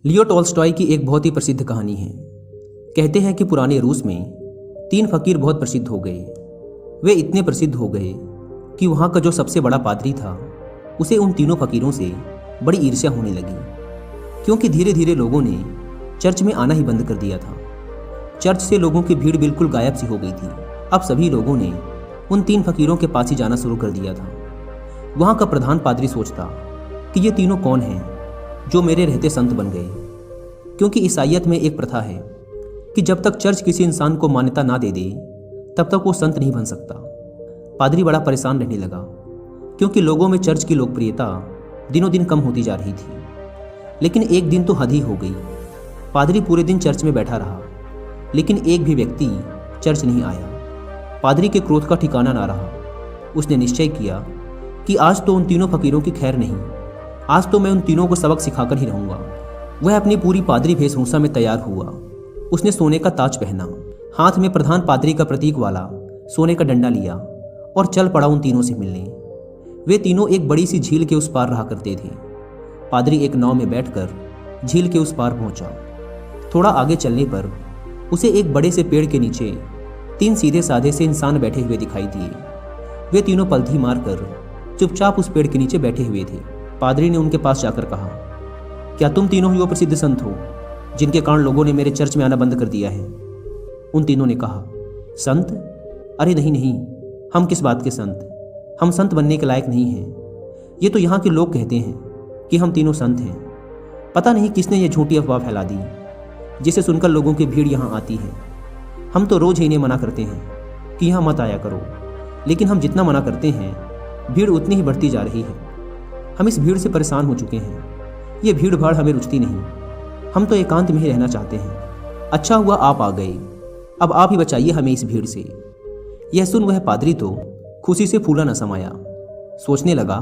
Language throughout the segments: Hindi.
लियो टॉल्स्टॉय की एक बहुत ही प्रसिद्ध कहानी है। कहते हैं कि पुराने रूस में 3 फकीर बहुत प्रसिद्ध हो गए। वे इतने प्रसिद्ध हो गए कि वहाँ का जो सबसे बड़ा पादरी था उसे उन तीनों फकीरों से बड़ी ईर्ष्या होने लगी, क्योंकि धीरे धीरे लोगों ने चर्च में आना ही बंद कर दिया था। चर्च से लोगों की भीड़ बिल्कुल गायब सी हो गई थी। अब सभी लोगों ने उन 3 फकीरों के पास ही जाना शुरू कर दिया था। वहाँ का प्रधान पादरी सोचता कि ये तीनों कौन हैं जो मेरे रहते संत बन गए, क्योंकि ईसाइयत में एक प्रथा है कि जब तक चर्च किसी इंसान को मान्यता ना दे दे तब तक वो संत नहीं बन सकता। पादरी बड़ा परेशान रहने लगा, क्योंकि लोगों में चर्च की लोकप्रियता दिनों दिन कम होती जा रही थी। लेकिन एक दिन तो हद ही हो गई। पादरी पूरे दिन चर्च में बैठा रहा, लेकिन एक भी व्यक्ति चर्च नहीं आया। पादरी के क्रोध का ठिकाना ना रहा। उसने निश्चय किया कि आज तो उन तीनों फकीरों की खैर नहीं, आज तो मैं उन तीनों को सबक सिखाकर ही रहूंगा। वह अपनी पूरी पादरी वेशभूषा में तैयार हुआ। उसने सोने का ताज पहना, हाथ में प्रधान पादरी का प्रतीक वाला सोने का डंडा लिया और चल पड़ा उन तीनों से मिलने। वे तीनों एक बड़ी सी झील के उस पार रहा करते थे। पादरी एक नाव में बैठकर झील के उस पार पहुंचा। थोड़ा आगे चलने पर उसे एक बड़े से पेड़ के नीचे 3 सीधे साधे से इंसान बैठे हुए दिखाई दिए। वे तीनों पलथी मारकर चुपचाप उस पेड़ के नीचे बैठे हुए थे। पादरी ने उनके पास जाकर कहा, क्या तुम तीनों ही वो प्रसिद्ध संत हो जिनके कारण लोगों ने मेरे चर्च में आना बंद कर दिया है? उन तीनों ने कहा, संत? अरे नहीं नहीं, हम किस बात के संत? हम संत बनने के लायक नहीं हैं। ये तो यहाँ के लोग कहते हैं कि हम तीनों संत हैं। पता नहीं किसने ये झूठी अफवाह फैला दी, जिसे सुनकर लोगों की भीड़ यहाँ आती है। हम तो रोज ही इन्हें मना करते हैं कि यहाँ मत आया करो, लेकिन हम जितना मना करते हैं भीड़ उतनी ही बढ़ती जा रही है। हम इस भीड़ से परेशान हो चुके हैं। ये भीड़ भाड़ हमें रुचती नहीं। हम तो एकांत में ही रहना चाहते हैं। अच्छा हुआ आप आ गए। अब आप ही बचाइए हमें इस भीड़ से। यह सुन वह पादरी तो खुशी से फूला न समाया। सोचने लगा,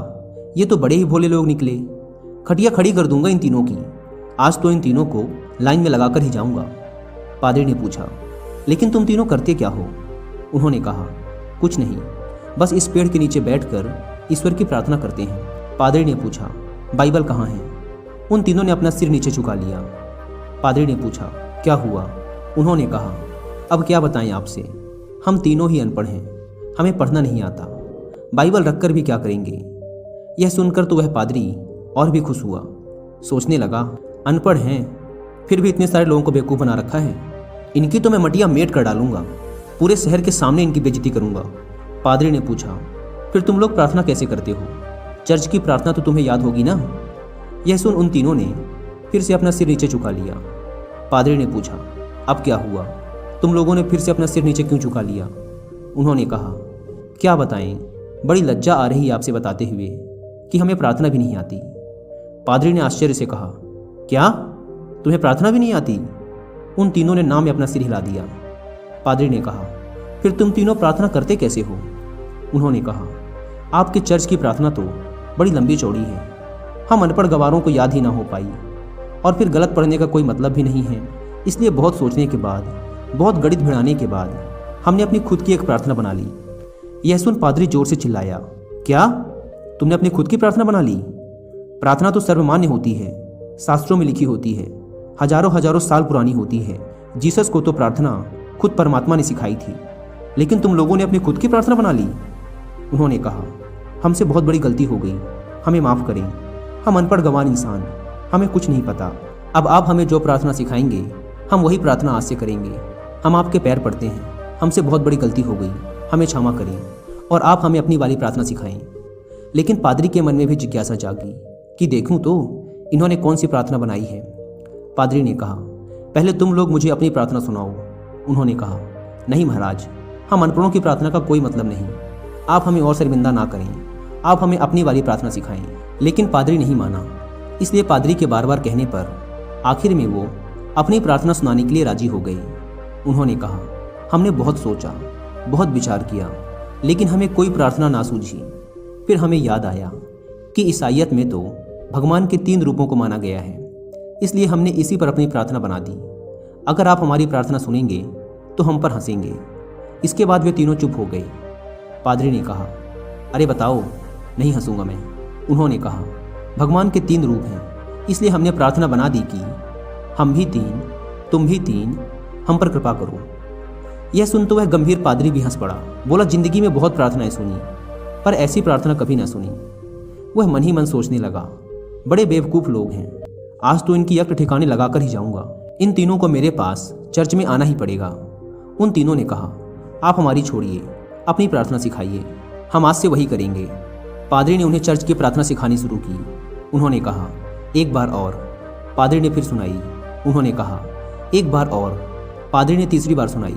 ये तो बड़े ही भोले लोग निकले। खटिया खड़ी कर दूंगा इन तीनों की। आज तो इन तीनों को लाइन में लगाकर ही जाऊंगा। पादरी ने पूछा, लेकिन तुम तीनों करते क्या हो? उन्होंने कहा, कुछ नहीं, बस इस पेड़ के नीचे बैठकर ईश्वर की प्रार्थना करते हैं। पादरी ने पूछा, बाइबल कहाँ है? उन तीनों ने अपना सिर नीचे झुका लिया। पादरी ने पूछा, क्या हुआ? उन्होंने कहा, अब क्या बताएं आपसे, हम तीनों ही अनपढ़ हैं, हमें पढ़ना नहीं आता। बाइबल रखकर भी क्या करेंगे? यह सुनकर तो वह पादरी और भी खुश हुआ। सोचने लगा, अनपढ़ हैं फिर भी इतने सारे लोगों को बेवकूफ़ बना रखा है। इनकी तो मैं मटिया मेट कर डालूंगा, पूरे शहर के सामने इनकी बेइज्जती करूंगा। पादरी ने पूछा, फिर तुम लोग प्रार्थना कैसे करते हो? चर्च की प्रार्थना तो तुम्हें याद होगी ना? यह सुन उन तीनों ने फिर से अपना सिर नीचे झुका लिया। पादरी ने पूछा, अब क्या हुआ? तुम लोगों ने फिर से अपना सिर नीचे क्यों झुका लिया? उन्होंने कहा, क्या बताएं, बड़ी लज्जा आ रही है आपसे बताते हुए कि हमें प्रार्थना भी नहीं आती। पादरी ने आश्चर्य से कहा, क्या तुम्हें प्रार्थना भी नहीं आती? उन तीनों ने नाम में अपना सिर हिला दिया। पादरी ने कहा, फिर तुम तीनों प्रार्थना करते कैसे हो? उन्होंने कहा, आपके चर्च की प्रार्थना तो बड़ी लंबी चौड़ी है, हम अनपढ़ गवारों को याद ही ना हो पाई, और फिर गलत पढ़ने का कोई मतलब भी नहीं है। इसलिए बहुत सोचने के बाद, बहुत गणित भिड़ाने के बाद हमने अपनी खुद की एक प्रार्थना बना ली। यह सुन पादरी जोर से चिल्लाया, क्या तुमने अपनी खुद की प्रार्थना बना ली? प्रार्थना तो सर्वमान्य होती है, शास्त्रों में लिखी होती है, हजारों हजारों साल पुरानी होती है। जीसस को तो प्रार्थना खुद परमात्मा ने सिखाई थी, लेकिन तुम लोगों ने अपनी खुद की प्रार्थना बना ली। उन्होंने कहा, हमसे बहुत बड़ी गलती हो गई, हमें माफ़ करें। हम अनपढ़ गंवार इंसान, हमें कुछ नहीं पता। अब आप हमें जो प्रार्थना सिखाएंगे हम वही प्रार्थना आज से करेंगे। हम आपके पैर पड़ते हैं, हमसे बहुत बड़ी गलती हो गई, हमें क्षमा करें और आप हमें अपनी वाली प्रार्थना सिखाएं। लेकिन पादरी के मन में भी जिज्ञासा जागी कि देखूं तो इन्होंने कौन सी प्रार्थना बनाई है। पादरी ने कहा, पहले तुम लोग मुझे अपनी प्रार्थना सुनाओ। उन्होंने कहा, नहीं महाराज, हम अनपढ़ों की प्रार्थना का कोई मतलब नहीं। आप हमें और शर्मिंदा ना करें, आप हमें अपनी वाली प्रार्थना सिखाएं। लेकिन पादरी नहीं माना। इसलिए पादरी के बार बार कहने पर आखिर में वो अपनी प्रार्थना सुनाने के लिए राजी हो गए। उन्होंने कहा, हमने बहुत सोचा, बहुत विचार किया, लेकिन हमें कोई प्रार्थना ना सूझी। फिर हमें याद आया कि ईसाइयत में तो भगवान के 3 रूपों को माना गया है, इसलिए हमने इसी पर अपनी प्रार्थना बना दी। अगर आप हमारी प्रार्थना सुनेंगे तो हम पर हंसेंगे। इसके बाद वे तीनों चुप हो गए। पादरी ने कहा, अरे बताओ, नहीं हंसूंगा मैं। उन्होंने कहा, भगवान के 3 रूप हैं, इसलिए हमने प्रार्थना बना दी कि हम भी 3, तुम भी 3, हम पर कृपा करो। यह सुन तो वह गंभीर पादरी भी हंस पड़ा। बोला, जिंदगी में बहुत प्रार्थनाएं सुनी, पर ऐसी प्रार्थना कभी ना सुनी। वह मन ही मन सोचने लगा, बड़े बेवकूफ़ लोग हैं, आज तो इनकी यक्र ठिकाने लगाकर ही जाऊंगा। इन तीनों को मेरे पास चर्च में आना ही पड़ेगा। उन तीनों ने कहा, आप हमारी छोड़िए, अपनी प्रार्थना सिखाइए, हम आज से वही करेंगे। पादरी ने उन्हें चर्च की प्रार्थना सिखानी शुरू की। उन्होंने कहा, एक बार और। पादरी ने फिर सुनाई। उन्होंने कहा, एक बार और। पादरी ने तीसरी बार सुनाई।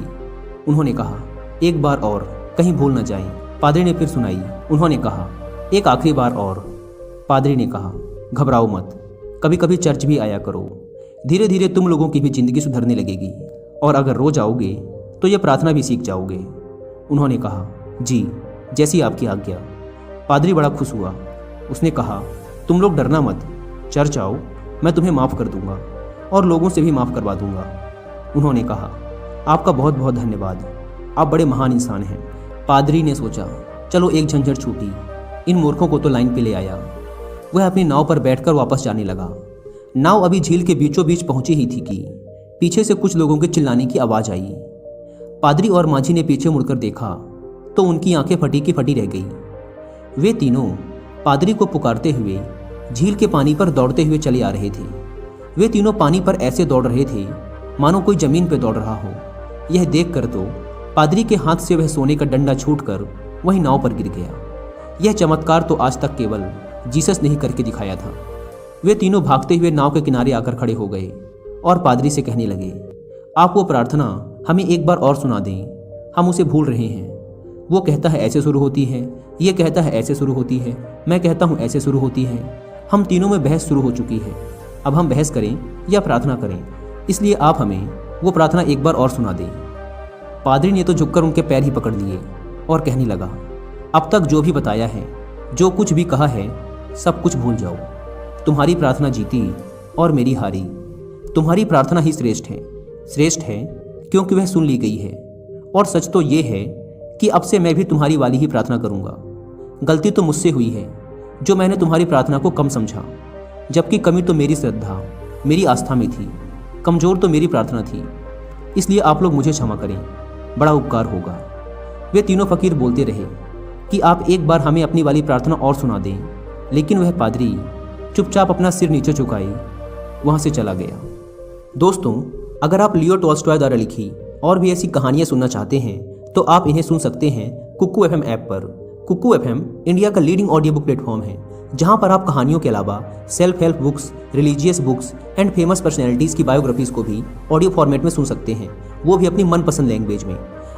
उन्होंने कहा, एक बार और, कहीं भूल न जाएं। पादरी ने फिर सुनाई। उन्होंने कहा, एक आखिरी बार और। पादरी ने कहा, घबराओ मत, कभी कभी चर्च भी आया करो, धीरे धीरे तुम लोगों की भी जिंदगी सुधरने लगेगी, और अगर रोज आओगे तो यह प्रार्थना भी सीख जाओगे। उन्होंने कहा, जी, जैसी आपकी आज्ञा। पादरी बड़ा खुश हुआ। उसने कहा, तुम लोग डरना मत, चर्च आओ, मैं तुम्हें माफ़ कर दूंगा और लोगों से भी माफ़ करवा दूंगा। उन्होंने कहा, आपका बहुत बहुत धन्यवाद, आप बड़े महान इंसान हैं। पादरी ने सोचा, चलो एक झंझट छूटी, इन मूर्खों को तो लाइन पे ले आया। वह अपनी नाव पर बैठकर वापस जाने लगा। नाव अभी झील के बीचों बीच पहुंची ही थी कि पीछे से कुछ लोगों के चिल्लाने की आवाज़ आई। पादरी और माझी ने पीछे मुड़कर देखा तो उनकी आंखें फटी की फटी रह गई। वे तीनों पादरी को पुकारते हुए झील के पानी पर दौड़ते हुए चले आ रहे थे। वे तीनों पानी पर ऐसे दौड़ रहे थे मानो कोई जमीन पर दौड़ रहा हो। यह देखकर तो पादरी के हाथ से वह सोने का डंडा छूटकर वही नाव पर गिर गया। यह चमत्कार तो आज तक केवल जीसस ने ही करके दिखाया था। वे तीनों भागते हुए नाव के किनारे आकर खड़े हो गए और पादरी से कहने लगे, आप वो प्रार्थना हमें एक बार और सुना दें, हम उसे भूल रहे हैं। वो कहता है ऐसे शुरू होती है, ये कहता है ऐसे शुरू होती है, मैं कहता हूँ ऐसे शुरू होती है। हम तीनों में बहस शुरू हो चुकी है। अब हम बहस करें या प्रार्थना करें, इसलिए आप हमें वो प्रार्थना एक बार और सुना दें। पादरी ने तो झुककर उनके पैर ही पकड़ लिए और कहने लगा, अब तक जो भी बताया है, जो कुछ भी कहा है, सब कुछ भूल जाओ। तुम्हारी प्रार्थना जीती और मेरी हारी। तुम्हारी प्रार्थना ही श्रेष्ठ है। श्रेष्ठ है क्योंकि वह सुन ली गई है, और सच तो ये है कि अब से मैं भी तुम्हारी वाली ही प्रार्थना करूंगा। गलती तो मुझसे हुई है जो मैंने तुम्हारी प्रार्थना को कम समझा, जबकि कमी तो मेरी श्रद्धा, मेरी आस्था में थी, कमज़ोर तो मेरी प्रार्थना थी। इसलिए आप लोग मुझे क्षमा करें, बड़ा उपकार होगा। वे तीनों फकीर बोलते रहे कि आप एक बार हमें अपनी वाली प्रार्थना और सुना दें, लेकिन वह पादरी चुपचाप अपना सिर नीचे झुकाए वहाँ से चला गया। दोस्तों, अगर आप लियो टॉल्स्टॉय द्वारा लिखी और भी ऐसी कहानियाँ सुनना चाहते हैं तो आप इन्हें सुन सकते हैं कुक्कू एफएम ऐप पर। कुक्कू एफएम इंडिया का लीडिंग ऑडियो बुक प्लेटफॉर्म है, जहां पर आप कहानियों के अलावा self help books, religious books and famous personalities की बायोग्राफीज़ को भी ऑडियो फॉर्मेट में सुन सकते हैं, वो भी अपनी मनपसंद लैंग्वेज में।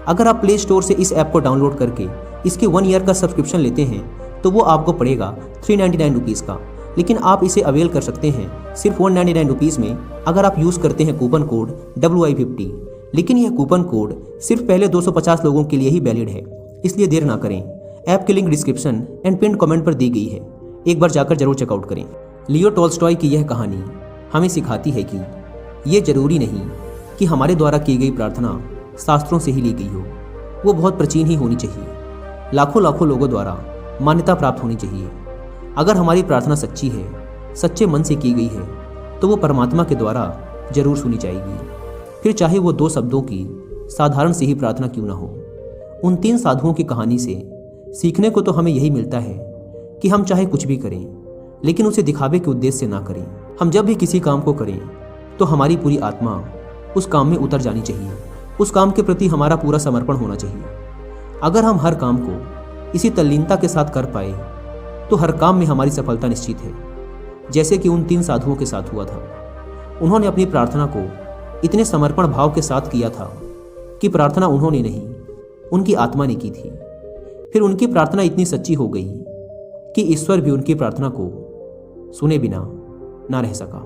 अगर आप प्ले स्टोर से इस ऐप को डाउनलोड करके इसके 1 ईयर का सब्सक्रिप्शन लेते हैं तो वो आपको पड़ेगा 399 रुपीज़ का, लेकिन आप इसे अवेल कर सकते हैं सिर्फ 199 रुपीज़ में अगर आप यूज़ करते हैं कूपन कोड WI50। लेकिन यह कूपन कोड सिर्फ पहले 250 लोगों के लिए ही वैलिड है, इसलिए देर ना करें। ऐप की link description and pin comment पर दी गई है, एक बार जाकर जरूर चेकआउट करें। लियो टॉल्स्टॉय की यह कहानी हमें सिखाती है कि ये जरूरी नहीं कि हमारे द्वारा की गई प्रार्थना शास्त्रों से ही ली गई हो, वो बहुत प्राचीन ही होनी चाहिए, लाखों लाखों लोगों द्वारा मान्यता प्राप्त होनी चाहिए। अगर हमारी प्रार्थना सच्ची है, सच्चे मन से की गई है, तो वो परमात्मा के द्वारा जरूर सुनी जाएगी, फिर चाहे वो 2 शब्दों की साधारण सी ही प्रार्थना क्यों ना हो। उन 3 साधुओं की कहानी से सीखने को तो हमें यही मिलता है कि हम चाहे कुछ भी करें, लेकिन उसे दिखावे के उद्देश्य से ना करें। हम जब भी किसी काम को करें तो हमारी पूरी आत्मा उस काम में उतर जानी चाहिए, उस काम के प्रति हमारा पूरा समर्पण होना चाहिए। अगर हम हर काम को इसी तल्लीनता के साथ कर पाए तो हर काम में हमारी सफलता निश्चित है, जैसे कि उन 3 साधुओं के साथ हुआ था। उन्होंने अपनी प्रार्थना को इतने समर्पण भाव के साथ किया था कि प्रार्थना उन्होंने नहीं, उनकी आत्मा ने की थी। फिर उनकी प्रार्थना इतनी सच्ची हो गई कि ईश्वर भी उनकी प्रार्थना को सुने बिना ना रह सका।